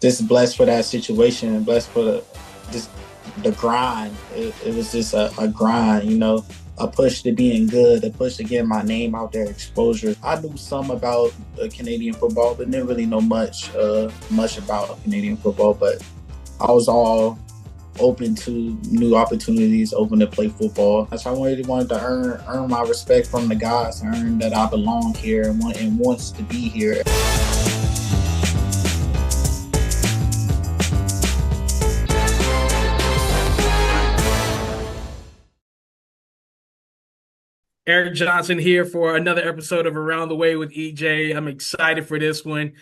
just blessed for that situation and blessed for just the grind. It was just a grind, a push to being good, a push to get my name out there, exposure. I knew some about Canadian football, but didn't really know much about Canadian football. But I was all open to new opportunities, open to play football. That's why I really wanted to earn my respect from the guys, earn that I belong here and wants to be here. Eric Johnson here for another episode of Around the Way with EJ. I'm excited for this one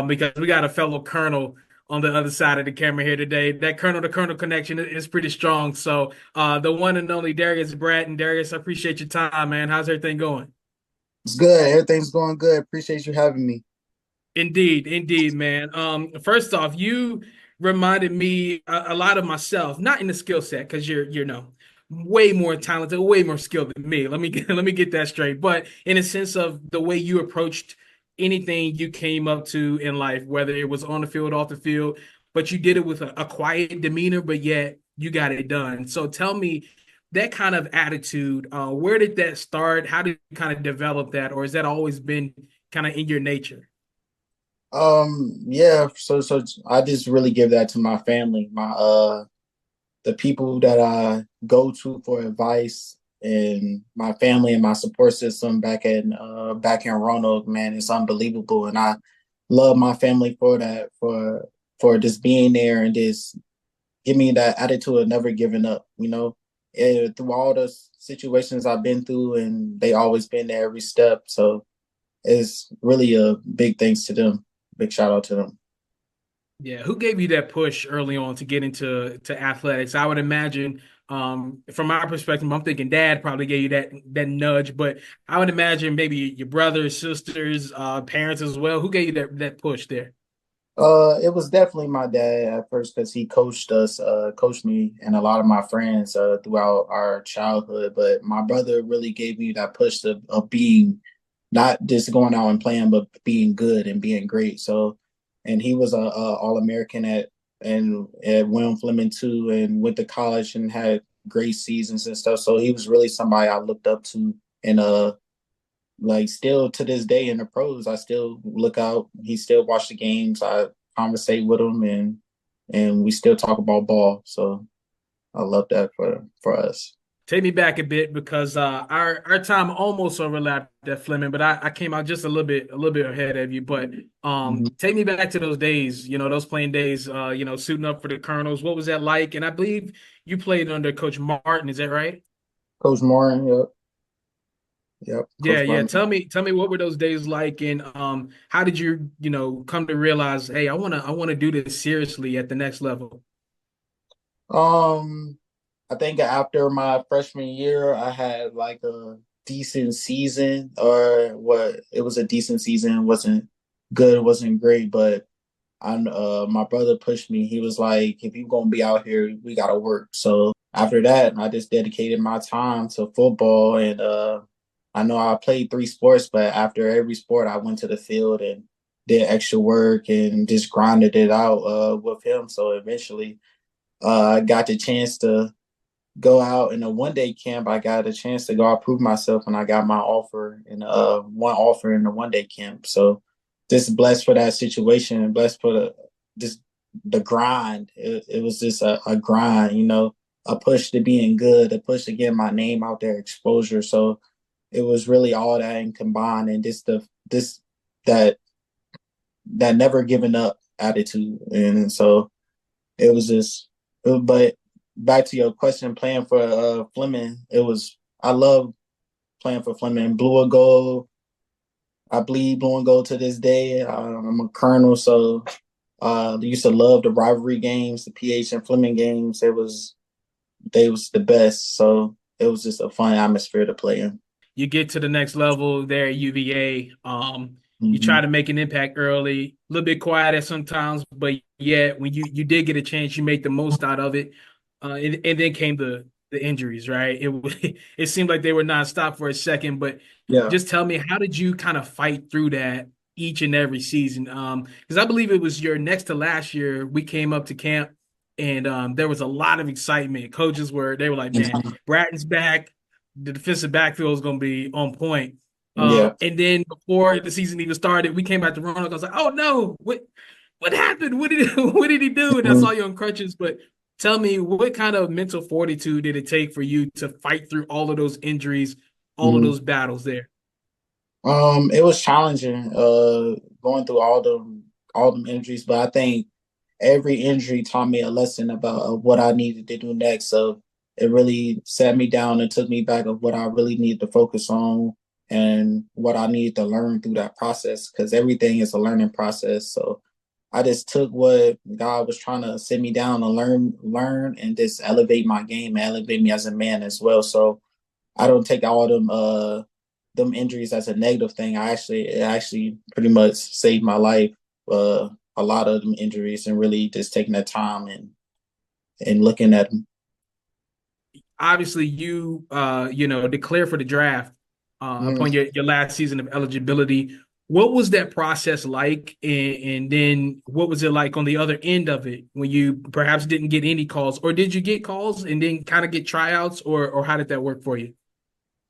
because we got a fellow Colonel on the other side of the camera here today. That Colonel to Colonel connection is pretty strong. So the one and only Darrius Bratton. Darius, I appreciate your time, man. How's everything going? It's good. Everything's going good. Appreciate you having me. Indeed, indeed, man. First off, you reminded me a lot of myself, not in the skill set, because you're way more talented, way more skilled than me. Let me get that straight. But in a sense of the way you approached anything you came up to in life, whether it was on the field, off the field, but you did it with a quiet demeanor, but yet you got it done. So tell me that kind of attitude, where did that start? How did you kind of develop that, or has that always been kind of in your nature? Yeah, so I just really give that to my family, the people that I go to for advice, and my family and my support system back in Roanoke, man, it's unbelievable. And I love my family for that, for just being there and just give me that attitude of never giving up, through all the situations I've been through, and they always been there every step. So it's really a big thanks to them. Big shout out to them. Yeah, who gave you that push early on to get into athletics? I would imagine, from my perspective, I'm thinking dad probably gave you that nudge, but I would imagine maybe your brothers, sisters, parents as well. Who gave you that push there? It was definitely my dad at first because he coached me and a lot of my friends throughout our childhood. But my brother really gave me that push of being not just going out and playing, but being good and being great. So, and he was a All American at William Fleming too, and went to college and had great seasons and stuff. So he was really somebody I looked up to, and like still to this day in the pros, I still look out. He still watch the games. I conversate with him, and we still talk about ball. So I love that for us. Take me back a bit because our time almost overlapped at Fleming, but I came out just a little bit ahead of you. But Mhm. take me back to those days, those playing days, suiting up for the Colonels. What was that like? And I believe you played under Coach Martin, is that right? Coach Moore, yep, Yeah, Coach yeah. Martin. Tell me what were those days like, and how did you, come to realize, hey, I wanna do this seriously at the next level? Um, I think after my freshman year, I had like a decent season, or what? It was a decent season. It wasn't good. It wasn't great, but my brother pushed me. He was like, "If you're gonna be out here, we gotta work." So after that, I just dedicated my time to football, and I know I played three sports, but after every sport, I went to the field and did extra work and just grinded it out with him. So eventually, I got the chance to go out in a 1 day camp. I got a chance to go out prove myself, and I got my offer in one offer in the 1 day camp. So just blessed for that situation and blessed for just the grind. It was just a grind, a push to being good, a push to get my name out there, exposure. So it was really all that and combined, and just the this that that never giving up attitude. And so it was just, but back to your question, playing for Fleming, I love playing for Fleming. Blue and gold, I bleed blue and gold to this day. I'm a colonel, so I used to love the rivalry games, the PH and Fleming games. They was the best, so it was just a fun atmosphere to play in. You get to the next level there at UVA. You try Hmm. to make an impact early, a little bit quiet at sometimes, but yet when you did get a chance, you make the most out of it. And then came the injuries, right? It seemed like they were nonstop for a second, but Yeah. just tell me, how did you kind of fight through that? each and every season. Because I believe it was your next to last year, we came up to camp and there was a lot of excitement. They were like, man, Bratton's back. The defensive backfield is going to be on point. Yeah. And then before the season even started, we came back to Roanoke. I was like, oh no, what happened? What did he do? And I saw Mhm. you on crutches. But tell me, what kind of mental fortitude did it take for you to fight through all of those injuries, all of Mhm. those battles there? It was challenging, going through all them injuries, but I think every injury taught me a lesson about what I needed to do next. So it really sat me down and took me back of what I really need to focus on and what I need to learn through that process, because everything is a learning process. So I just took what God was trying to sit me down and learn, and just elevate my game, and elevate me as a man as well. So I don't take all them injuries as a negative thing. It actually pretty much saved my life. A lot of them injuries, and really just taking that time and looking at them. Obviously declare for the draft upon Mm. your last season of eligibility. What was that process like, and then what was it like on the other end of it when you perhaps didn't get any calls, or did you get calls and then kind of get tryouts, or how did that work for you?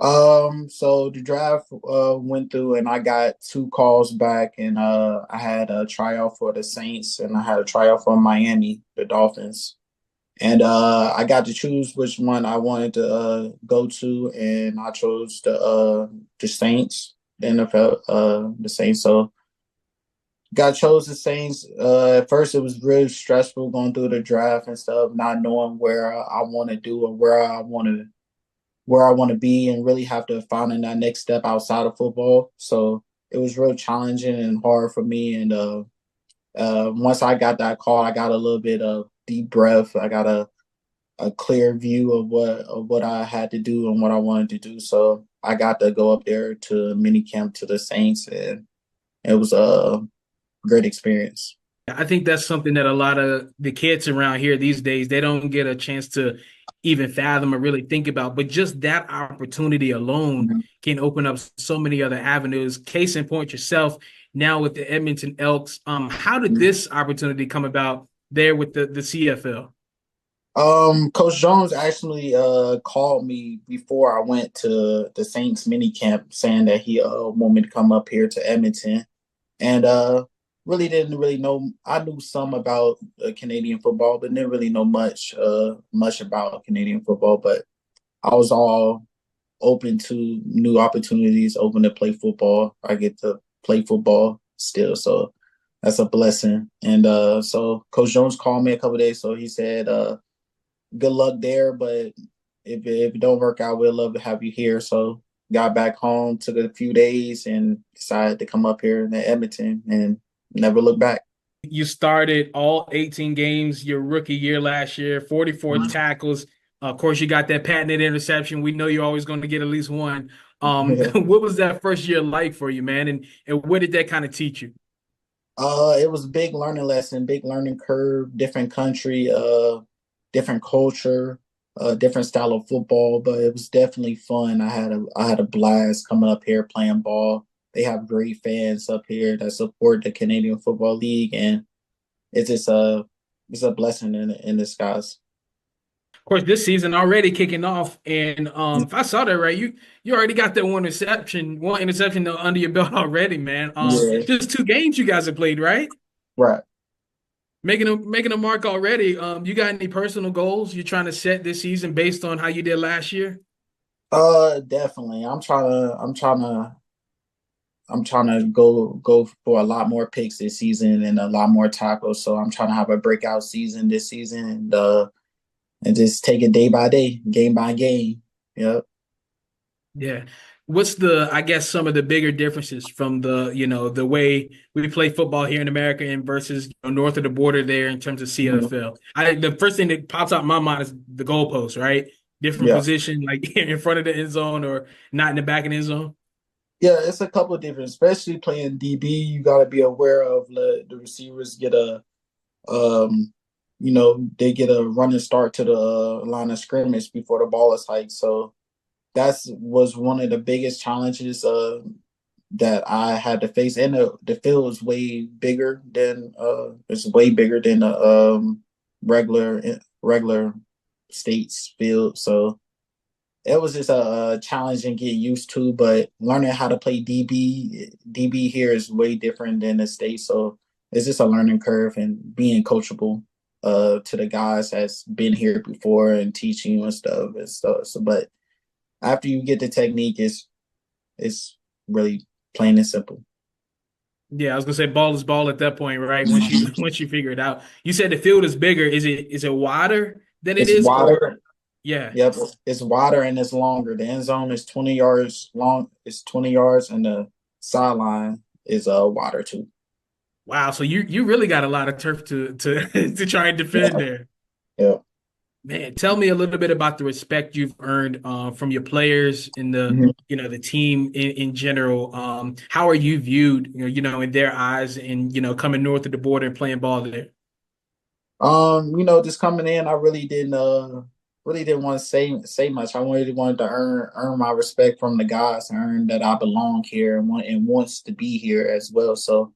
So the draft went through, and I got two calls back, and I had a tryout for the Saints, and I had a tryout for Miami, the Dolphins. And I got to choose which one I wanted to go to, and I chose the Saints, the NFL, the Saints. So got chose the Saints. At first, it was really stressful going through the draft and stuff, not knowing where I want to do or where I want to be, and really have to find that next step outside of football. So it was real challenging and hard for me. And once I got that call, I got a little bit of deep breath. I got a clear view of what I had to do and what I wanted to do. So I got to go up there to mini camp to the Saints, and it was a great experience. I think that's something that a lot of the kids around here these days, they don't get a chance to even fathom or really think about. But just that opportunity alone Mhm. can open up so many other avenues. Case in point, yourself now with the Edmonton Elks. How did this opportunity come about there with the CFL? Coach Jones actually called me before I went to the Saints mini camp, saying that he want me to come up here to Edmonton, and really didn't really know. I knew some about Canadian football, but didn't really know much about Canadian football. But I was all open to new opportunities, open to play football. I get to play football still, so that's a blessing. And so Coach Jones called me a couple days, so he said, "Good luck there, but if it don't work out, we'd love to have you here." So got back home, took a few days, and decided to come up here in Edmonton and never look back. You started all 18 games your rookie year last year, 44 tackles. Of course, you got that patented interception. We know you're always going to get at least one. What was that first year like for you, man? And what did that kind of teach you? It was a big learning lesson, big learning curve, different country, different culture, different style of football, but it was definitely fun. I had a blast coming up here playing ball. They have great fans up here that support the Canadian Football League, and it's just a blessing in disguise. Of course, this season already kicking off, and if I saw that right, you already got that one interception under your belt already, man. Yeah, Just 2 games you guys have played, right? right. Making a mark already. You got any personal goals you're trying to set this season based on how you did last year? Definitely. I'm trying to go for a lot more picks this season and a lot more tackles. So I'm trying to have a breakout season this season, and just take it day by day, game by game. Yep. Yeah. What's I guess some of the bigger differences from the way we play football here in America and versus north of the border there in terms of Mhm. CFL? The first thing that pops out in my mind is the goalpost, right? Different Yeah. position, like in front of the end zone or not in the back of the end zone. Yeah, it's a couple of different, especially playing DB. You got to be aware of the receivers get um, they get a running start to the line of scrimmage before the ball is hiked. So that's was one of the biggest challenges. that I had to face, and the field is way bigger than it's way bigger than the regular states field. So it was just a challenge and get used to. But learning how to play DB here is way different than the state. So it's just a learning curve and being coachable to the guys that's been here before and teaching you and stuff and stuff. So, but after you get the technique, it's really plain and simple. Yeah, I was gonna say ball is ball at that point, right? Once you once you figure it out. You said the field is bigger. Is it wider than it It's is, or wider. yeah? Yep, it's wider and it's longer. The end zone is 20 yards long. It's 20 yards, and the sideline is wider too. Wow, so you really got a lot of turf to to try and defend Yeah, there. yeah. Man, tell me a little bit about the respect you've earned from your players and the Mhm. the team in general. How are you viewed, in their eyes and coming north of the border and playing ball there? Just coming in, I really didn't want to say much. I wanted to earn my respect from the guys, and earn that I belong here and wants to be here as well. So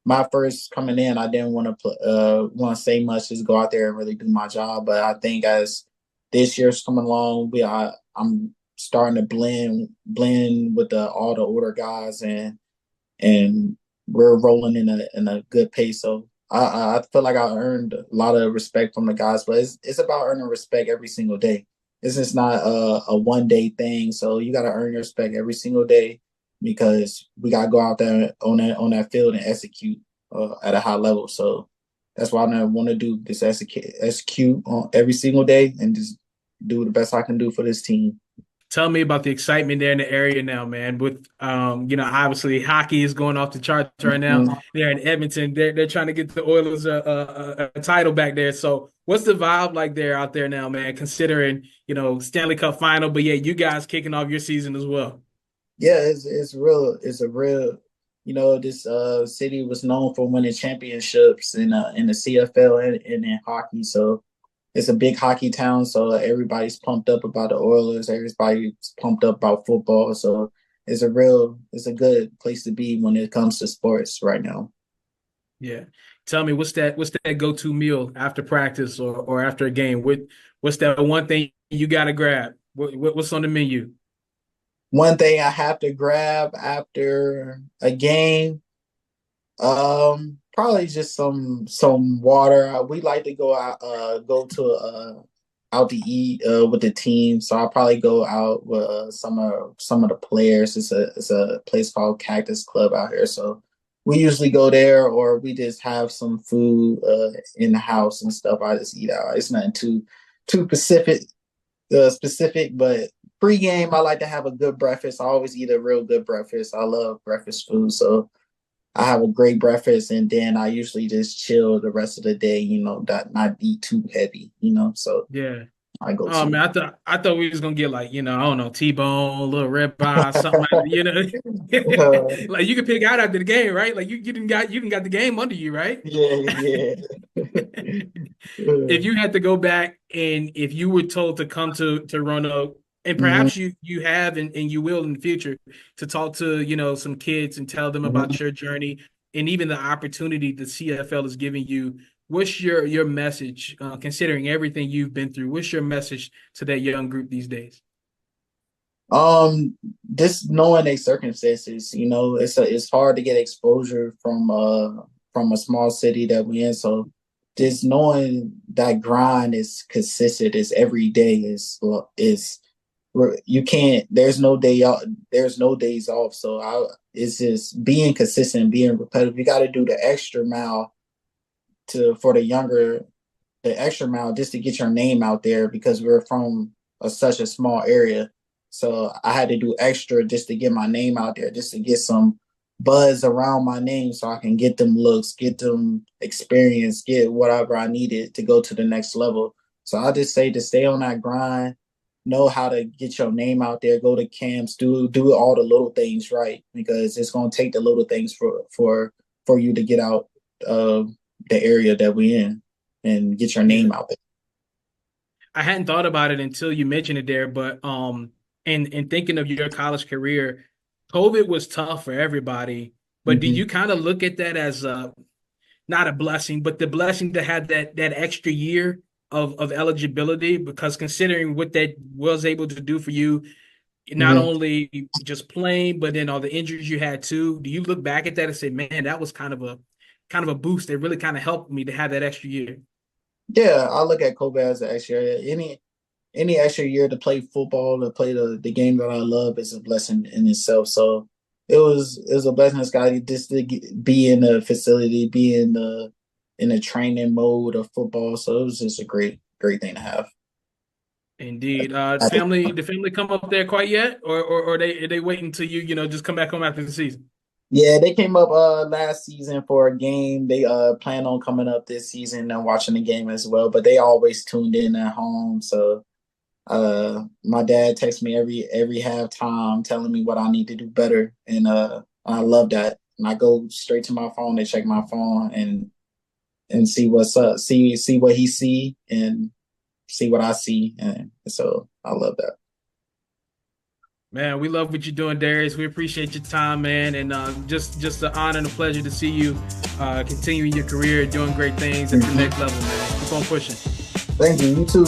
my first coming in, I didn't want to say much, just go out there and really do my job. But I think as this year's coming along, I'm starting to blend with the all the older guys, and we're rolling in a good pace. So I feel like I earned a lot of respect from the guys, but it's about earning respect every single day. It's just not a one day thing. So you got to earn your respect every single day, because we got to go out there on that field and execute at a high level. So that's why I want to do this execute on every single day and just do the best I can do for this team. Tell me about the excitement there in the area now, man. With obviously hockey is going off the charts right now. Mhm. They're in Edmonton. They're trying to get the Oilers a title back there. So what's the vibe like there out there now, man? Considering Stanley Cup final, but yeah, you guys kicking off your season as well. Yeah, it's real. It's a real. This city was known for winning championships in the CFL and in hockey. So it's a big hockey town. So everybody's pumped up about the Oilers. Everybody's pumped up about football. So it's a good place to be when it comes to sports right now. Yeah. Tell me what's that go-to meal after practice or after a game? What's that one thing you gotta grab? What's on the menu? One thing I have to grab after a game, probably just some water. We like to go to out to eat with the team, so I'll probably go out with some of the players. It's a place called Cactus Club out here, so we usually go there, or we just have some food in the house and stuff. I just eat out. It's nothing too specific, but pregame I like to have a good breakfast. I always eat a real good breakfast. I love breakfast food, so I have a great breakfast, and then I usually just chill the rest of the day, not eat too heavy, so Yeah. I go Oh to. man, I thought we was gonna get like, I don't know, T-bone, a little rib eye, something like you could pick out after the game, right? Like you didn't got the game under you, right? Yeah, yeah. If you had to go back and if you were told to come to Roanoke, and Mhm, perhaps you have and you will in the future to talk to, some kids and tell them about mhm. your journey and even the opportunity the CFL is giving you, what's your message, considering everything you've been through? What's your message to that young group these days? Um, just knowing their circumstances, it's hard to get exposure from a small city that we in. So just knowing that grind is consistent, is every day, is you can't. There's no day off. There's no days off. So it's just being consistent, being repetitive. You got to do the extra mile to for the extra mile just to get your name out there, because we're from such a small area. So I had to do extra just to get my name out there, just to get some buzz around my name, so I can get them looks, get them experience, get whatever I needed to go to the next level. So I just say to stay on that grind, know how to get your name out there, go to camps, do all the little things right, because it's gonna take the little things for you to get out of the area that we in and get your Yeah. name out there. I hadn't thought about it until you mentioned it there, but in thinking of your college career, COVID was tough for everybody, but do Hmm. you kind of look at that as not a blessing, but the blessing to have that extra year of eligibility? Because considering what that was able to do for you, not Hmm. only just playing, but then all the injuries you had too, do you look back at that and say, man, that was kind of a boost that really kind of helped me to have that extra year? Yeah, I look at Kobe as an extra. Any extra year to play football, to play the game that I love is a blessing in itself. So it was a blessing, Scotty, just to be in the facility, be in the training mode of football. So it was just a great thing to have. Indeed. The family come up there quite yet, or are they waiting until you just come back home after the season? Yeah, they came up last season for a game. They plan on coming up this season and watching the game as well, but they always tuned in at home. So my dad texts me every halftime telling me what I need to do better, and I love that. And I go straight to my phone to check my phone and see what's up, see what he see and see what I see, and so I love that. Man, we love what you're doing, Darius. We appreciate your time, man, and just an honor and a pleasure to see you continuing your career, doing great things at the Mhm. next level, man. Keep on pushing. Thank you. You too.